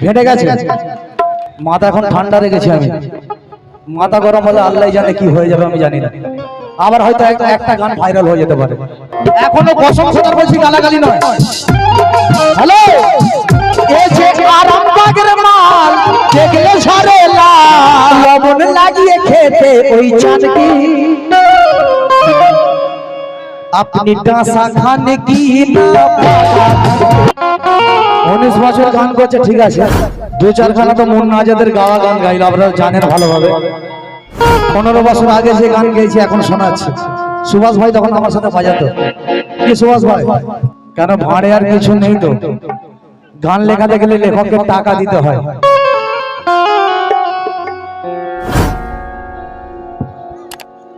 ঘেটে গেছে মাথা, এখন ঠান্ডা রেখেছি আমি। মাথা গরম হলে আল্লাহ জানে কি হয়ে যাবে, আমি জানি না। আবার হয়তো একটা গান ভাইরাল হয়ে যেতে পারে। এখনো প্রশংসা করছি, গালাগালি নয়। হ্যালো, এই যে আরামবাগের মাল দেখলে ঝরে লাল, লবণ লাগিয়ে খেতে ওই চাঁদকি, আপনি টাসা খান কি না। 19 বছর গান করছে, ঠিক আছে, 2-4 খানা তো মুন্না আজাদের গাওয়া গান গাইল, আপনারা জানেন ভালোভাবে। 15 বছর আগে যে গান গেয়েছি এখন শোনাচ্ছি। সুভাষ ভাই তখন আমার সাথে বাজাতো। কি সুভাষ ভাই? কেন ভাড়ে আর কিছু নেই তো, গান লেখাতে গেলে লেখককে টাকা দিতে হয়।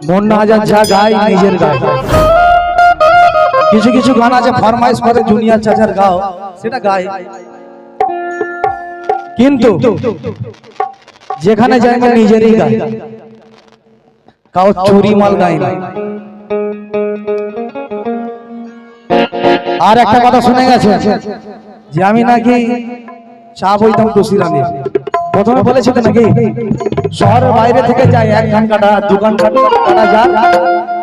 মুন্না আজাদ যা গায় নিজের গায়, কিছু কিছু গান আছে ফরমাইশ করে জুনিয়র চাচার গাও, সেটা গায়। কিন্তু যেখানে যায় না নিজেরই গায়, কাউ চুরি মাল গায় না। আর একটা কথা শুনে গেছে যে আমি নাকি চা বইতাম তুসিরানি। প্রথমে বলেছিল নাকি শহরের বাইরে থেকে যায়, 1 ধান কাটা, 2 ধান কাটা যায়,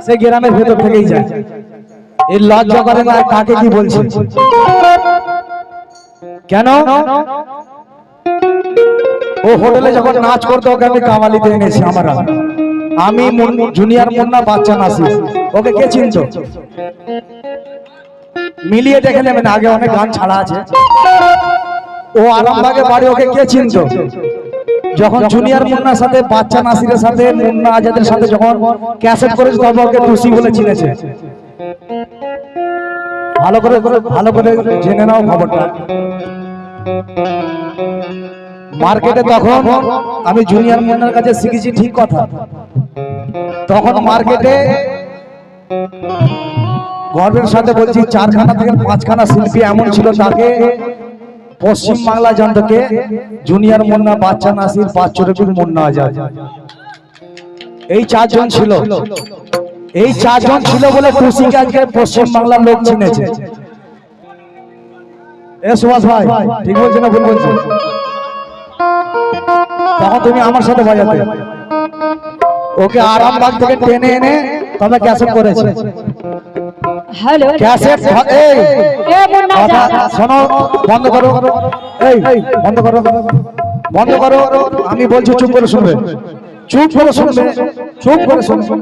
সে গ্রামের ভেতর থেকেই যায়। এই লজ্জা করে না, কাকে কি বলছে? কেন? ও হোটেলে যখন নাচ করতো ওকে আমি কামালিতে এনেছি। আমি জুনিয়র মুন্না বাচ্চা নাসির, ওকে কে চিনতো? মিলিয়ে দেখে নেবেন, আগে অনেক গান ছাড়া আছে। ও আরামবাগে বাড়ি, ওকে কে চিনতো? যখন জুনিয়র মুন্নার সাথে, বাচ্চা নাসিরের সাথে, মুন্না আজাদের সাথে যখন ক্যাসেট করেছে, তখন ওকে টুসি বলে চিনেছে। ভালো করে জেনে নাও খবরটা। মার্কেটে তখন আমি জুনিয়র মুন্নার কাছে শিখেছি, ঠিক কথা। তখন মার্কেটে গর্বের সাথে বলছি 4 খানা থেকে 5 খানা শিল্পী এমন ছিল, তাকে পশ্চিম বাংলা জানতো কে? জুনিয়র মুন্না, বাচ্চা নাসির, 5 চোরকুল মুন্না আজাদ। এই 4 জন ছিল। এই 4 জন ছিল বলে টুসিকে আজকে পশ্চিম বাংলার লোক চিনেছে। এ সুভাষ ভাই, ঠিক বলছি না ভুল বলছি? তখন তুমি আমার সাথে বাজাতে, ওকে আরামবাগ থেকে টেনে এনে তবে ক্যাসেট করেছে। হ্যালো, ক্যাসেট শোনো, বন্ধ করো, এই বন্ধ করো, বন্ধ করো। আমি বলছি চুপ করে শুনবে, চুপ করে শুনবে, চুপ করে শুনবে।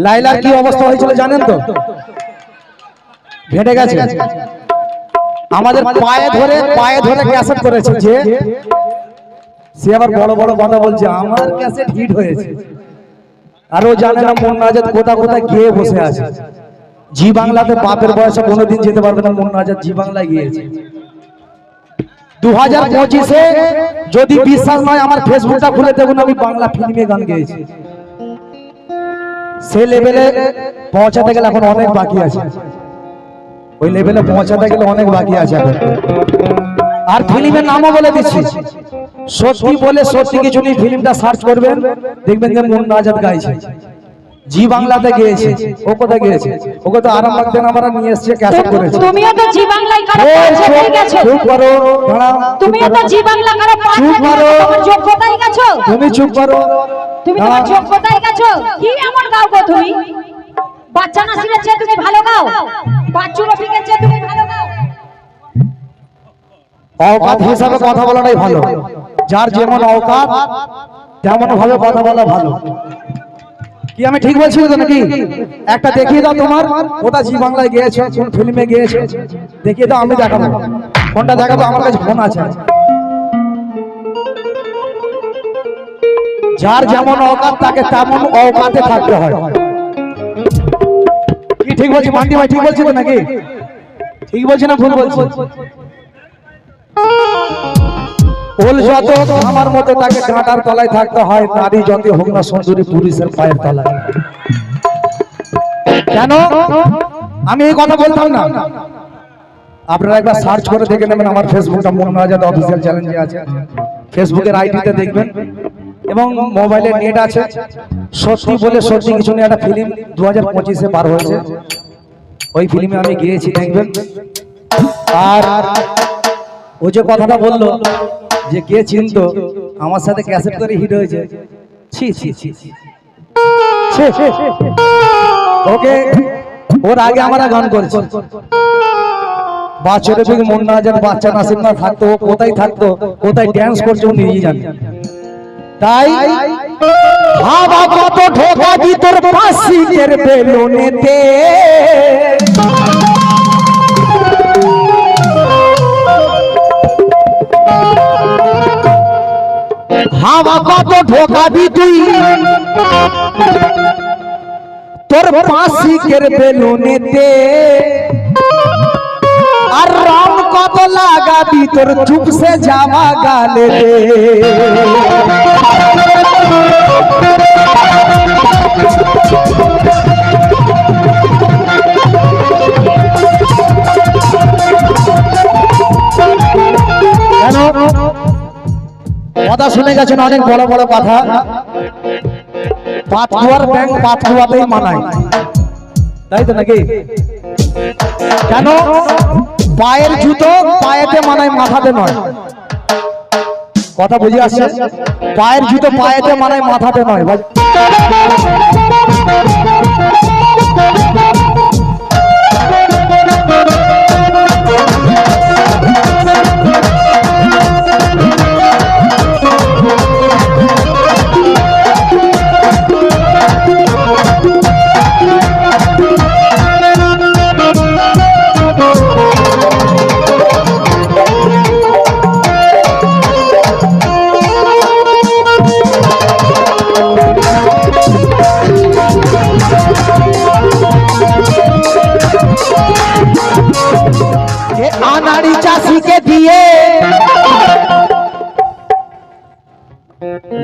লাইলার কি অবস্থা হয়েছিল জানেন তো? ঘেটে গেছে। আমাদের পায়ে ধরে ক্যাসেট করেছে যে, সে আবার বড় বড় কথা বলছে, আমার ক্যাসেট হিট হয়েছে। আর ও জানে না মুন্না আজাদ কোথায় গিয়ে বসে আছে। জি বাংলাতে বাপের বয়সে কোনোদিন যেতে পারবে না, মুন্না আজাদ জি বাংলায় গিয়েছে। 2025-এ যদি বিশ্বাস নয় আমার ফেসবুকটা খুলে দেখুন, আমি বাংলা ফিল্মে গান গেয়েছি। সে লেভেলে পৌঁছাতে গেলে এখন অনেক বাকি আছে। ওই লেভেলে পৌঁছাতে গেলে অনেক বাকি আছে এখন। আর ফিল্মের নামও বলে দিচ্ছি, সত্যি বলে সত্যি কিছু নেই। ফিল্মটা সার্চ করবেন, দেখবেন যে মুন্না আজাদ গাইছে, জি বাংলাতে গিয়েছে। ও কোথায় গিয়েছে? ওকে তো আরামবাগ থেকে আমরা নিয়ে এসেছে, ক্যাসেট করেছে। তুমিও তো জি বাংলায় কারো পাশে থেকে গেছো। চুপ করো, দাঁড়াও। তুমিও তো জি বাংলা কারো পাশে থেকে তোমার যোগ্যতায় গেছো। তুমি চুপ করো, তুমি তোমার যোগ্যতায় গেছো। কি এমন গাও গো তুমি? বাচ্চা নাসিরের চেয়ে তুমি ভালো গাও, বাচ্চু রফিকের চেয়ে তুমি ভালো গাও। অওকাত হিসাবে কথা বলাটাই ভালো। যার যেমন অওকাত তেমন ভাবে কথা বলা ভালো। কি আমি ঠিক বলছি তো নাকি? একটা দেখিয়ে দাও তোমার, ওটা জি বাংলায় গিয়েছে, কোন ফিল্মে গিয়েছে দেখিয়ে দাও, আমি দেখাবো। ফোনটা দেখাবো, আমার কাছে ফোন আছে। যার যেমন অওকাত তাকে তেমন অওকাতে থাকতে হয়। কি ঠিক বলছি মান্টি ভাই? ঠিক বলছি তো নাকি? ঠিক বলছি না ভুল বলছি? ওল যত আমার মতো তাকে কাঁটার তলায় থাকতে হয়, নারী যত হোক না সুন্দরী পুরুষের পায়ের তলায়। কেন আমি এই কথা বলতাম না? আপনারা একবার সার্চ করে দেখে নেবেন, আমার ফেসবুকটা মুন্না আজাদ অফিসিয়াল চ্যানেলে আছে, ফেসবুকের আইডিতে দেখবেন, এবং মোবাইলে নেট আছে। সত্যি বলে সত্যি কিছু নেই, একটা ফিল্ম 2025-এ বার হয়েছে, ওই ফিল্মে আমি গিয়েছি, দেখবেন। আর ও যে কথাটা বললো যে কে চিনতো আমার সাথে ক্যাসেট করে হিট হয়েছে, ছি ছি ছি ছি। ওকে ওর আগে আমরা গান করেছি, বাচ্চাদের থেকে মন না যেন বাচ্চা নাসিব না থাকতো, ও কোথায় থাকতো, কোথায় ড্যান্স করছে ও নিজেই জানে। তাই হাওয়া কত ঢোকা দি তোর পাশিকের বেলুনেতে, হাওয়া কত ঢোকা দি তুই তোর পাশিকের বেলুনেতে, আর রাম কত লাগাবি তোর চুপসে যাওয়া গালেতে। কথা শুনে গেছেন অনেক বড় বড় কথা, পাতকুয়ার ব্যাং পাতকুয়াতেই মানায়, তাই তো নাকি? কেন পায়ের জুতো পায়েতে মানায় মাথাতে নয়, কথা বুঝে আসছে? পায়ের জুতো পায়েতে মানায় মাথাতে নয়। আনাড়ি চাষিকে দিয়ে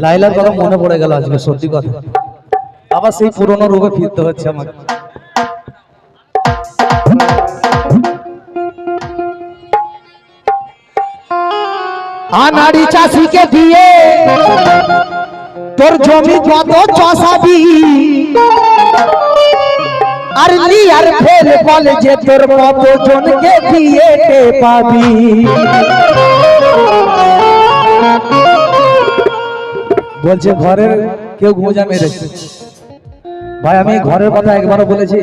লাইলার কথা মনে পড়ে গেল আজকে, সত্যি কথা, আবার সেই পুরনো রূপে ফিরতে হচ্ছে আমাকে। আনাড়ি চাষিকে দিয়ে তোর জমি কত চষাবি, আর লিয়ার ফেল বলে যে তোর কত জনকে দিয়ে পাবি। বলছে ঘরের কেউ গোজা মেরেছে, ভাই আমি ঘরের কথা একবারও বলেছি?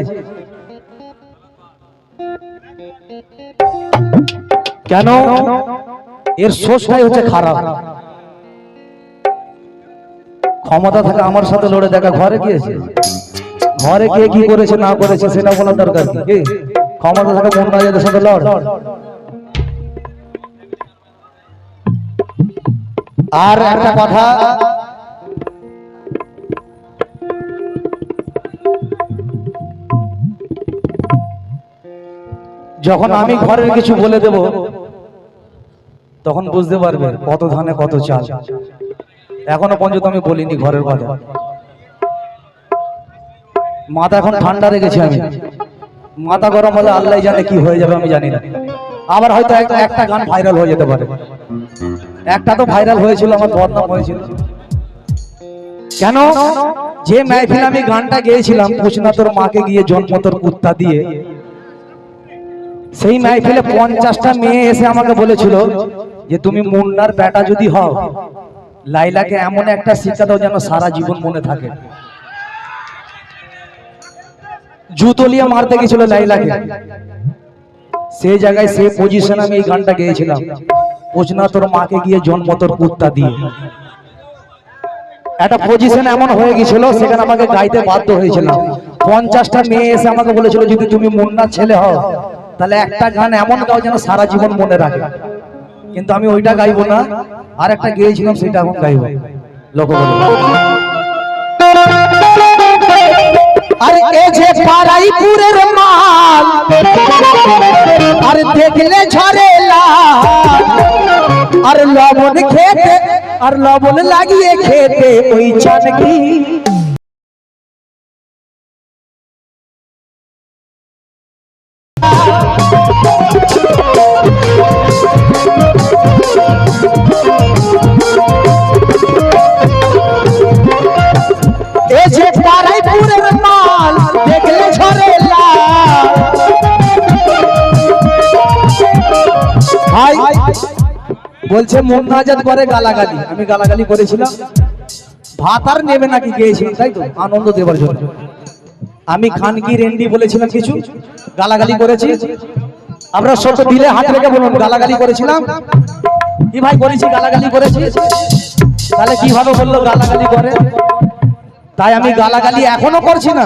কেন? এর সোর্সটাই হচ্ছে খারাপ। ক্ষমতা থাকে আমার সাথে লড়ে দেখা, ঘরে গিয়েছে, ঘরে কে কি করেছে না করেছে সেটা বলার দরকার কি? ক্ষমতা থাকে মন রাজাদের সাথে লড়। আর একটা কথা, যখন আমি ঘরের কিছু বলে দেব তখন বুঝতে পারবে কত ধানে কত চাল। এখনো পর্যন্ত আমি বলিনি ঘরের কথা, মাথা এখন ঠান্ডা রেখেছি আমি, মাথা গরম হলে আল্লাহ জানে কি হয়ে যাবে আমি জানি না। আবার হয়তো একটা গান ভাইরাল হয়ে যেতে পারে, একটা তো ভাইরাল হয়েছিল, আমার বদনাম হয়েছিল। কেন? যে মাহফিলে আমি গানটা গেয়েছিলাম পুছনা তোর মাকে গিয়ে জন্ম তোর কুত্তা দিয়ে, সেই মাহফিলে 50টা মেয়ে এসে আমাকে বলেছিল যে তুমি মুন্নার বেটা যদি হও লাইলাকে এমন একটা শিক্ষা দাও যেন সারা জীবন মনে থাকে। জুতো নিয়ে মারতে গেছিল লাইলাকে, সেই জায়গায় সেই পজিশন আমি এই গানটা গেয়েছিলাম, পুছনা তোর মাকে গিয়ে জন্ম তোর কুত্তা দিয়ে। একটা পজিশন এমন হয়ে গেছিল সেখানে আমাকে গাইতে বাধ্য হয়েছিলাম। 50টা মেয়ে এসে আমাকে বলেছিল যদি তুমি মুন্নার ছেলে হও তাহলে একটা গান এমন গাও যেন সারা জীবন মনে রাখে। কিন্তু আমি ওইটা গাইবো না, আর একটা গেয়েছিলাম সেটা এখন গাইবো। লক্ষ্য করো, আর এ যে পারাইপুরের মাল, আর দেখলে ঝরে লাল, আর লবণ খেতে, আর লবণ লাগিয়ে খেতে ওই চানকি। এ যে পারাইপুরের মাল দেখলে ঝরে লাল, বলছে মুন্না আজাদ করে গালাগালি, আমি গালাগালি করেছিলাম, ভাত আর নেবে নাকি গিয়েছিলাম, তাই তো আনন্দ দেবার জন্য। আমি খান কি রেন্ডি বলেছিলাম, কিছু গালাগালি করেছি। আমরা সত্য দিলে হাত রেখে বলুন গালাগালি করেছিলাম কি ভাই? করেছি, গালাগালি করেছি। তাহলে কিভাবে বললো গালাগালি করে? তাই আমি গালাগালি এখনো করছি না,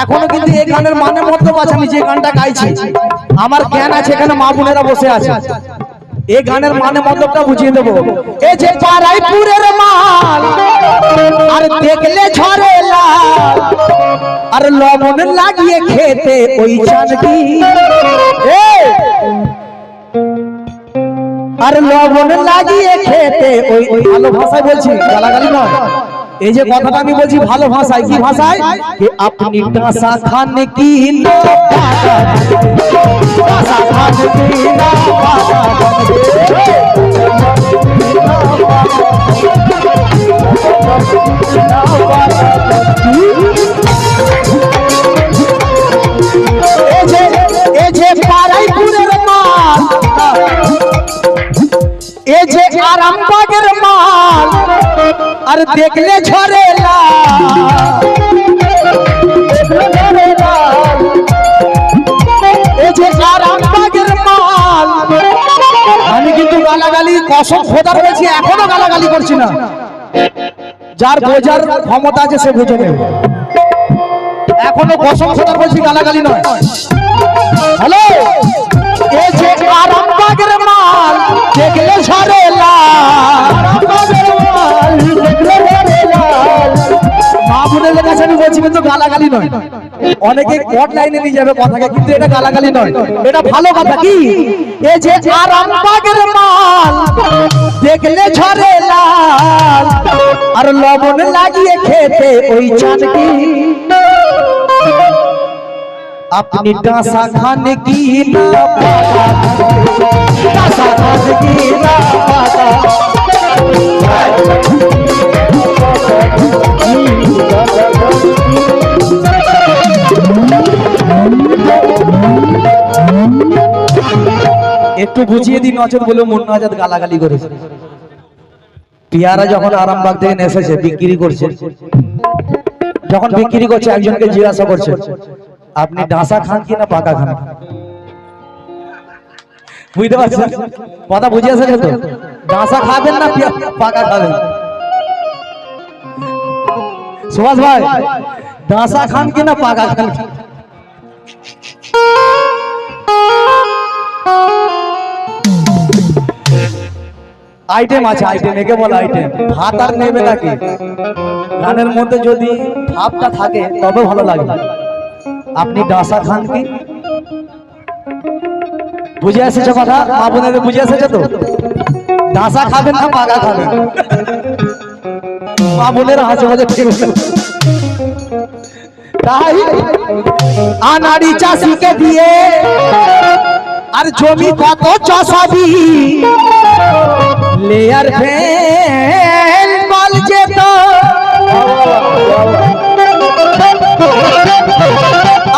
এখনো কিন্তু এই গানের মানে মতলব আছে। আমি যে গানটা গাইছি আমার জ্ঞান আছে, এখানে মা বোনেরা বসে আছে, এই গানের মানে মতলবটা বুঝিয়ে দেবো। এই যে পারাইপুরের মাল আর দেখলে ঝরে লাল, আর লবণ লাগিয়ে খেতে ওই চাঁদকি, আর লবণ লাগিয়ে খেতে ওই ভালো ভাষায় বলছি, গালাগালি নয়। এই যে কথাটা আমি বলছি ভালো ভাষায়, কি ভাষায়? कि अपनी डासा खाने की ना पाता, डासा खाने की ना पाता, ए जे पाराइपुरेर माल, ए जे आरामबागेर माल, আর দেখলে ঝরে লাল, এই যে আরামবাগের মাল। আমি কিন্তু গালাগালি কসম খোদার বলছি, এখনো গালাগালি করছি না। যার বোঝার ক্ষমতা আছে সে বুঝে নেবে, এখনো কসম খোদার বলছি, গালাগালি নয়। হ্যালো, এই যে আরামবাগের মাল দেখলে ঝরে লাল, মা বোনের কাছে আমি বলছি কিন্তু গালাগালি নয়। অনেকে কোট লাইনে নিয়ে যাবে কথাকে, কিন্তু এটা গালাগালি নয়, এটা ভালো কথা। কি এই যে আরামবাগের মাল দেখলে ঝরে লাল, আর লবণ লাগিয়ে খেতে ওই চাঁদকি, अपनी डासा खाने की ना पाता, डासा खाने की ना पाता। একটু বুঝিয়ে দিন নজর বলে মুন্না আজাদ গালাগালি করেছে। পিয়ারা যখন আরামবাগ থেকে এসেছে বিক্রি করছে, যখন বিক্রি করছে একজনকে জিজ্ঞাসা করছে আপনি ডাসা খান কি না পাকা খান? বুঝতে পারছেন কথা? বুঝে এসেছে তো? ডাসা খাবেন না পাকা খাবেন? সুভাষ ভাই, ডাসা খান কি না পাকা খান? আইটেম আছে, আইটেম একে বলে আইটেম। ভাত আর নেবে নাকি? গানের মধ্যে যদি ভাবটা থাকে তবে ভালো লাগবে। আপনি ডাসা খান কি? বুঝে এসেছে কথা? মা বোনেদের বুঝে এসেছে তো? ডাসা খাবেন না পাকা খাবেন? মা বোনেরা হাসে হাসে ঠিক আছে। তাই আনাড়ি চাষিকে দিয়ে আর জমি কত চষাবি, লেয়ার ফেল বল যেত,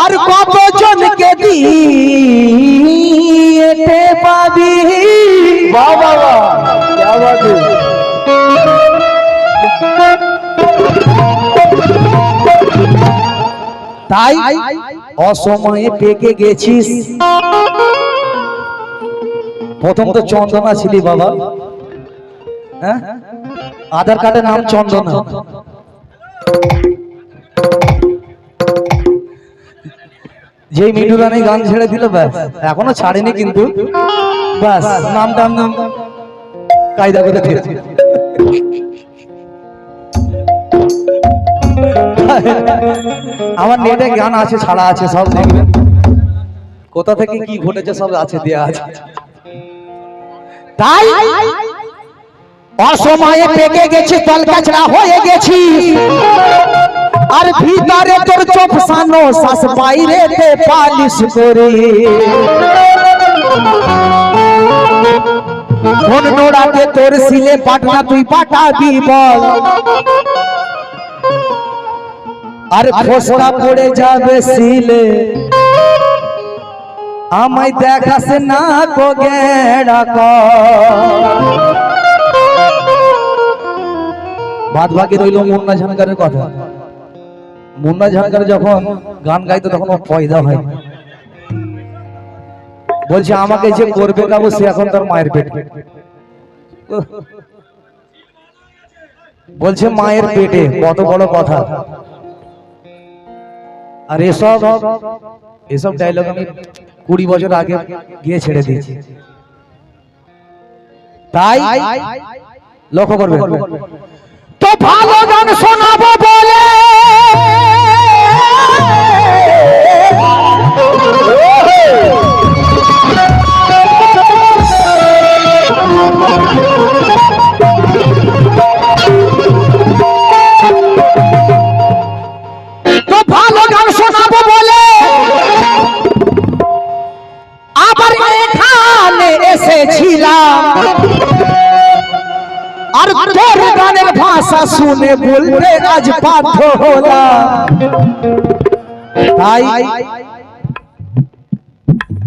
আর কত জনকে দিতে পাবি। বাবা তাই অসময়ে পেকে গেছিস। প্রথম তো চন্দনা ছিলি বাবা, হ্যাঁ? আধার কার্ডের নাম চন্দনা। যেই মিঠু রানী গান ছেড়ে দিল ব্যাস, এখনো ছাড়েনি কিন্তু ব্যাস নাম কায়দা করে দিয়েছে। আমার নেটে গান আছে, ছাড়া আছে, সব দেখবেন কোথা থেকে কি ঘটেছে সব আছে, দেয়া আছে। তাই অসময়ে পেকে গেছি, তলকাছড়া হয়ে গেছি, আর ভিতরে তোর চোখ সানো শ্বাস বাইরেতে পালিশ করে, কোন নোড়াতে তোর সিলে পাটনা তুই পাঠাবি বল, আর ফোসকা পড়ে যাবে সিলে, আমায় দেখাস না কো গেড়া বাদ বাকি রইল মুন্না ঝানকারের কথা। মুন্না ঝানকার যখন গান গাইতো তখন ও পয়দা হয়, বলছে আমাকে যে করবে কাবু সে এখন তার মায়ের পেট, বলছে মায়ের পেটে, কত বড় কথা। আর এসব ডায়লগ আমি 20 বছর আগে গিয়ে ছেড়ে দিয়েছি। তাই লক্ষ্য করবে, তো ভালো গান শোনাবো বলে আর তোর গানের ভাষা শুনে বলতে আজ বাধ্য হলাম। তাই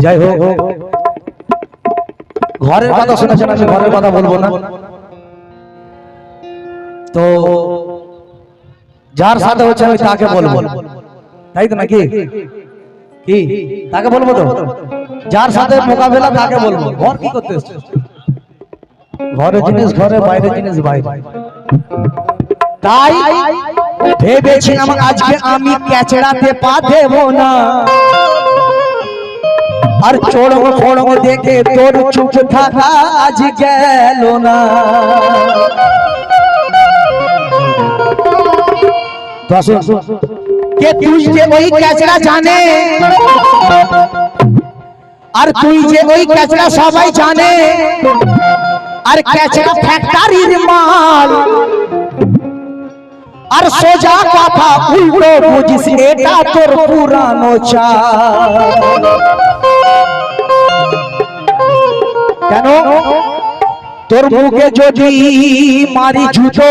যাই হোক, ঘরের কথা শুনেছেন, আমি ঘরের কথা বলবো না। তো যার সাথে হচ্ছে আমি তাকে বলবো, তাই তো নাকি? কি তাকে বলবো? তো যার সাথে মোকাবেলা তাকে বলবো। ঘর কি করতে এসছে? ঘরের জিনিস ঘরে, বাইরের জিনিস বাইরে। তাই ভেবেছিলাম আজকে আমি ক্যাচড়াতে পা দেব না, আর চড়ব ফড়ব দেখে তোর চুপ থাকা আজ গেল না। কে তুই যে ওই ক্যাচড়া জানে, আর তুই যে ওই ক্যাচড়া সবাই জানে, আর ক্যাচড়া ফ্যাক্টরির মাল, আর সোজা কথা উল্টো বুঝিস এটা তোর পুরানো চাল। কেন? তোর মুখে যদি মারি জুতো,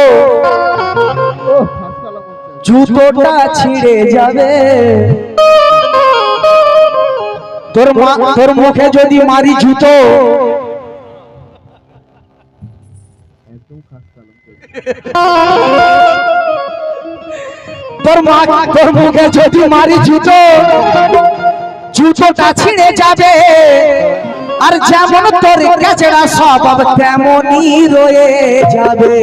জুতোটা ছিঁড়ে যাবে। তোর মুখে যদি মারি জুতো, তোর মুখে যদি মারি জুতো, জুতোটা ছিঁড়ে যাবে। আর যেমন তোর ক্যাচড়া স্বভাব তেমনই রয়ে যাবে।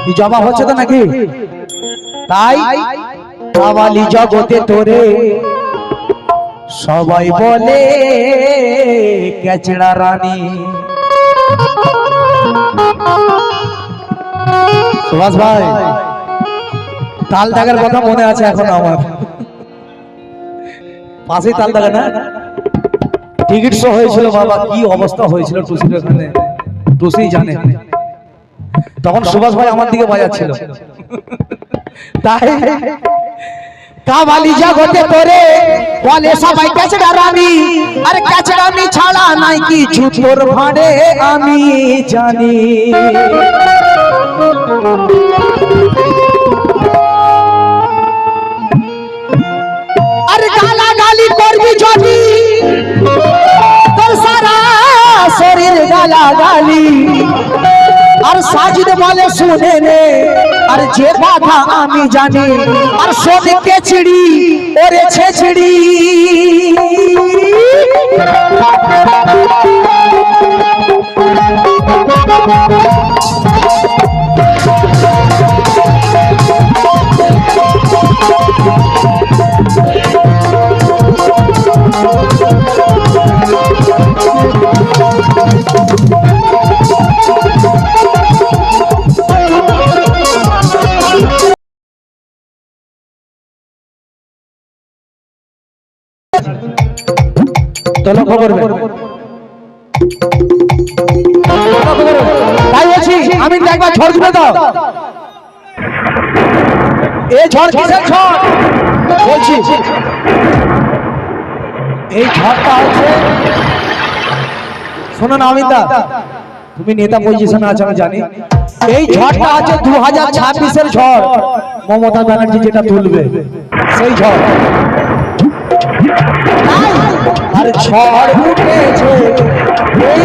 কি জবাব হচ্ছে তো নাকি? তাই কাওয়ালি জগতে তোরে সবাই বলে ক্যাচড়া রানী। সুভাষ ভাই, তাল দাগের কথা মনে আছে এখন আমার, পাশেই তাল দাগা না? টিকিট শো হয়েছিল বাবা, কি অবস্থা হয়েছিল টুসির ওখানে, টুসি জানে। তখন সুভাষ ভাই আমার দিকে বাজাচ্ছিল। তাই কাওয়ালি জগতে তোরে বলে সবাই ক্যাচড়া রানী, আর ক্যাচড়ানি ছাড়া নাই কি জুতোর ভাঁড়ে আমি জানি। আর গালাগালি করবি যদি তোর সারা শরীর গালাগালি। আর সাজিদ বলে শুনে নে, আর যে কথা আমি জানি, আর শোনকে ছিড়ি ওরে ছেছিড়ি। তো লক্ষ্য করবে, তাই বলছি আমি একবার ঝড় দিবে দাও। এই ঝড় কিসের ঝড় বলছি? এই ঝড়টা হচ্ছে, শোনো না অমিতা, তুমি নেতা পজিশনে আছো আমি জানি। এই ঝড়টা আছে 2026-এর ঝড়, মমতা ব্যানার্জি যেটা তুলবে সেই ঝড়। আর ঝড় উঠেছে এই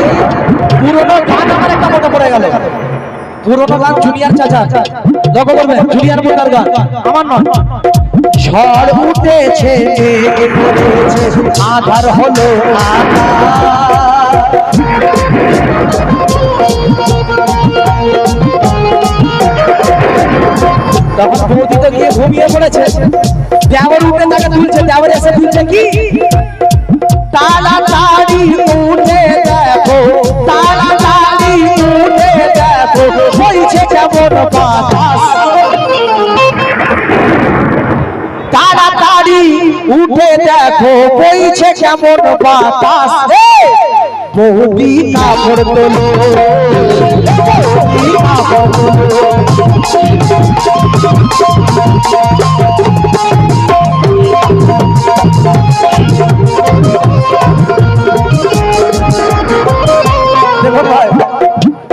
পুরোনো গান আমার একটা মনে পড়ে গেল পুরোনো গান জুনিয়র চাচা লক্ষ্য করবেন জুনিয়র মোটার গান আমার নয় ঝড় উঠেছে মেঘ পড়েছে আধার হলো তখন বৌদি তো গিয়ে ঘুমিয়ে পড়েছে দেওয়ার উঠে তাকে তুলছে দেওয়ার এসে তুলছে কি তাড়াতাড়ি উঠে দেখো তাড়াতাড়ি উঠে দেখো হয়েছে কেমন বাতাস তাড়াতাড়ি উঠে দেখো বইছে কেমন বাতাস বৌদি কাপড় তোলো বৌদি কাপড় তোলো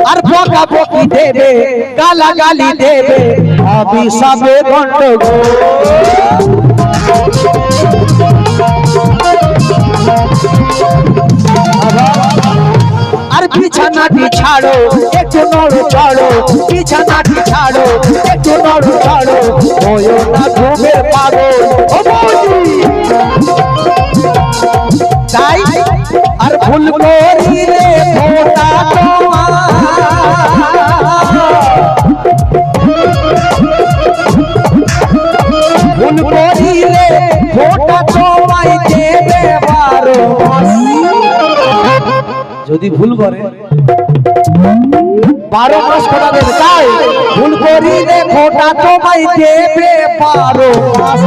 আর বকা বকি দেবে গালা গালি দেবে অভিশাপে গন্ডগোল আর বিছানাটি ছাড়ো একটু নড়ো চড়ো বিছানাটি ছাড়ো একটু নড়ো চড়ো হয়ো না ঘুমের পাগল তাই আর ভুল করিলে ফোঁটা তোমার ভুল করিলে ফোঁটা তোমায় দেবে 12 মাস যদি ভুল করে 12 মাস ফোঁটা দেবে তাই ভুল করিলে ফোঁটা তোমায় দেবে 12 মাস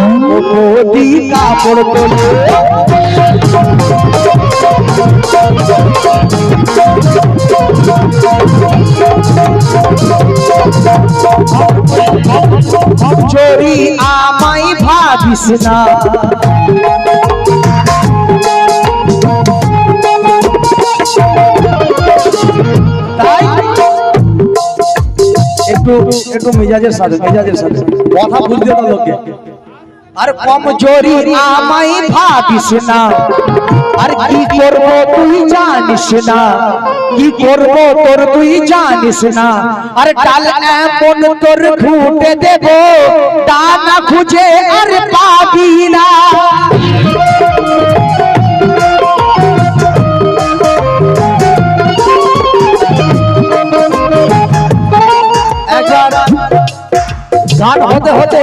বৌদি কাপড় তোলো চোরি আমায় ভাবিস না তাই একটু মেজাজের সাথে কথা বুঝতে না লোকে আর কমজোরি আমায় ভাবিস না আর কি করব তুই জানিস না কি করব তোর তুই জানিস না আর ডাল এমন তোর ঘুটে দেব দানা খুঁজে আর পাবি না গান হতে হতে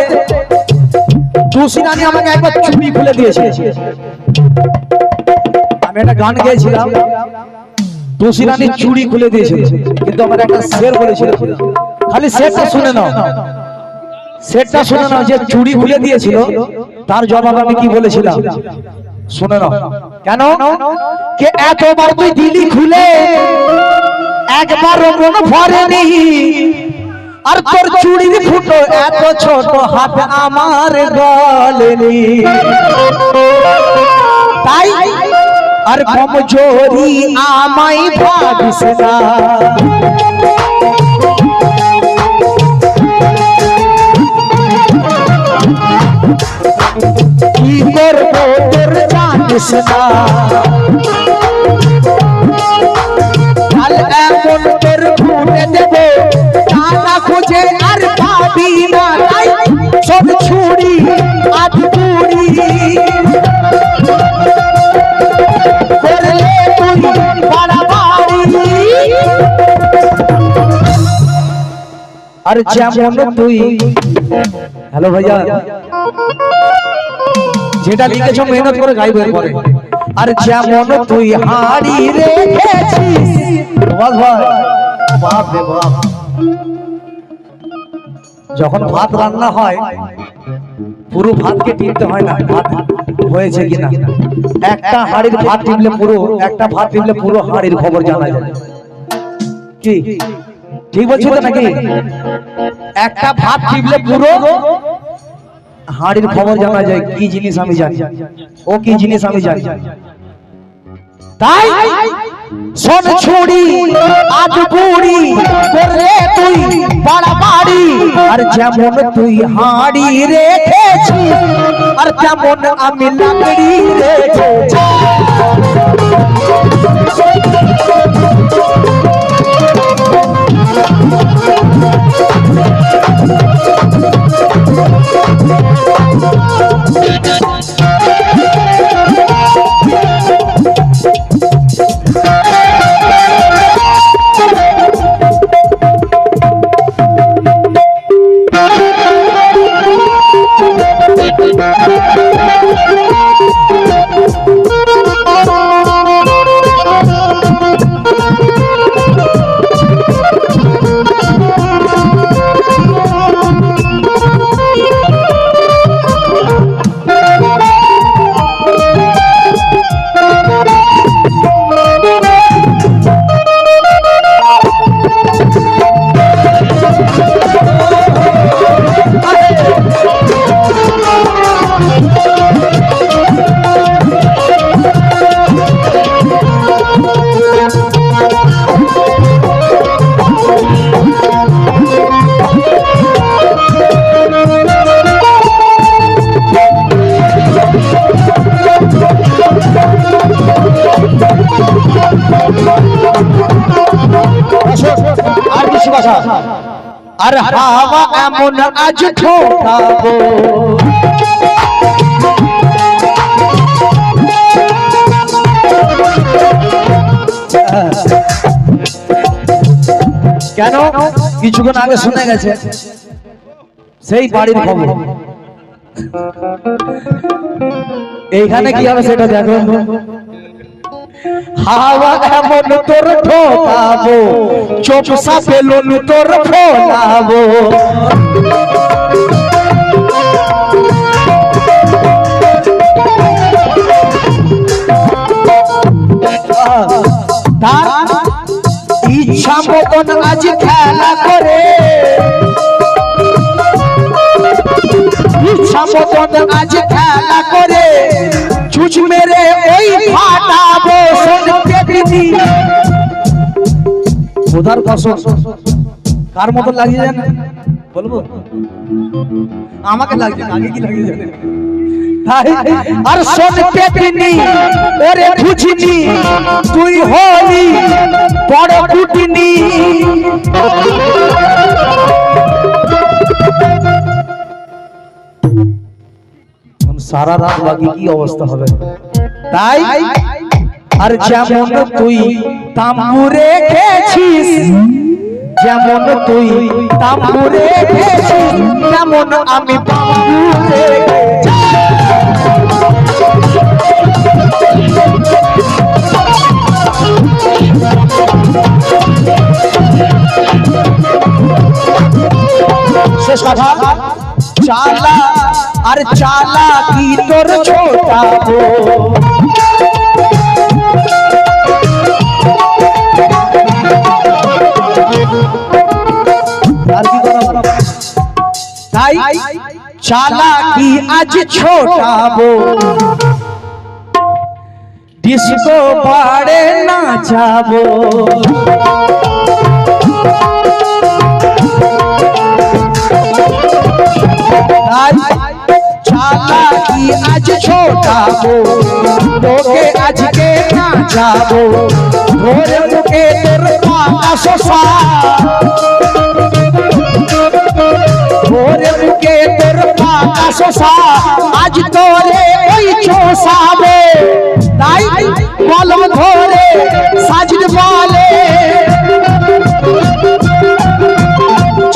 তুষিরানী আমাকে একবার চুড়ি খুলে দিয়েছে আমি একটা গান গেয়েছিলাম তুষিরানী চুড়ি খুলে দিয়েছিল কিন্তু আমার একটা শের বলেছিল খালি শেরটা শুনে নাও যে চুড়ি খুলে দিয়েছিল তার জবাব আমি কি বলেছিলাম শুনে নাও কেন কে এতবার তুই দিলি খুলে একবারও মন ভরেনি আর তোর চুড়ির ফুটো এত ছোট হাত আমার গলেনি তাই আর কমজোরি আমায় ভাবিস না কি করব তোর জানিস না কাল এমন তোর ফুটে দেব দানা খুঁজে আর পাবি না সব ছুরি আজ পুরি করলে তুই বাড়াবাড়ি আর যেমন তুই হ্যালো ভাইয়া যেটা লিখেছো মেহনত করে গাইবে পরে আর যেমন তুই হাড়ি রেখেছিস বাহ বাপ রে বাপ যখন ভাত রান্না হয় পুরো ভাতকে টিপতে হয় না ভাত হয়েছে কিনা একটা হাড়ির ভাত টিপলে পুরো হাড়ির খবর জানা যায় কি ঠিক বলছি তো নাকি একটা ভাত টিপলে পুরো হাড়ির খবর জানা যায় কি জিনিস আমি জানি ও কি জিনিস আমি জানি তাই শোন ছুড়ি আজ বুড়ি করে তুই বাড়াবাড়ি আর যেমন তুই হাড়ি রেখেছিস আর তেমন আমি লাকড়ি রেখেছি আর কিছু কথা আর হাওয়া এমন আজ ঠোকাবো কেন কিছুক্ষণ আগে শুনে গেছে সেই বাড়ির খবর এইখানে কি হবে সেটা দেখো হাওয়া এমন তোর ঠোকাবো চোপ সাপে লোনু তোর ফোলাবো তার ইচ্ছা মতন আজ খেলা করে ইচ্ছা মতন আজ খেলা করে চুচ মেরে ওই ফাটাবো উধার ফসল কার মতন লাগিয়ে জানেন বলবো আমাকে লাগছে আগে কি লাগিয়ে জানেন আর শোন পেটনি ওরে বুঝনি তুই হলি বড় কুটনি সারা রাত লাগি কি অবস্থা হবে তাই আর যেমন তুই তাম্বু রেখেছিস যেমন তুই তাম্বু রেখেছিস তেমন আমি তাম্বু রেখেছি শেষ কথা চালা আর চালা কি তোর ছোটাবো তাই চালাকি আজ ছোটাবো ডিস্কো বাড়ে না যাবো তাই চালাকি আজ ছোটাবো তোকে আজকে না যাবো ভোরে মুখে তোর পাতা শোষা ভোরে মুখে তোর পাতা শোষা আজ তোরে ওই চোষাবে তাই কলম ধরে সাজিদ বলে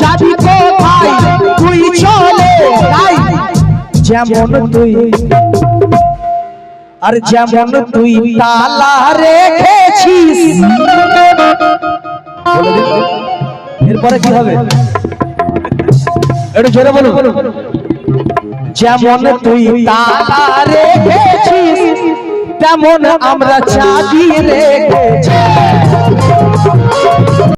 চাবি কোথায় তুই চলে তাই যেমন তুই আর যেমন তুই তালা রেখেছিস এরপরে কি হবে একটু জোরে বলুন যেমন তুই তালা রেখেছিস তেমন আমরা চাবি রেখেছি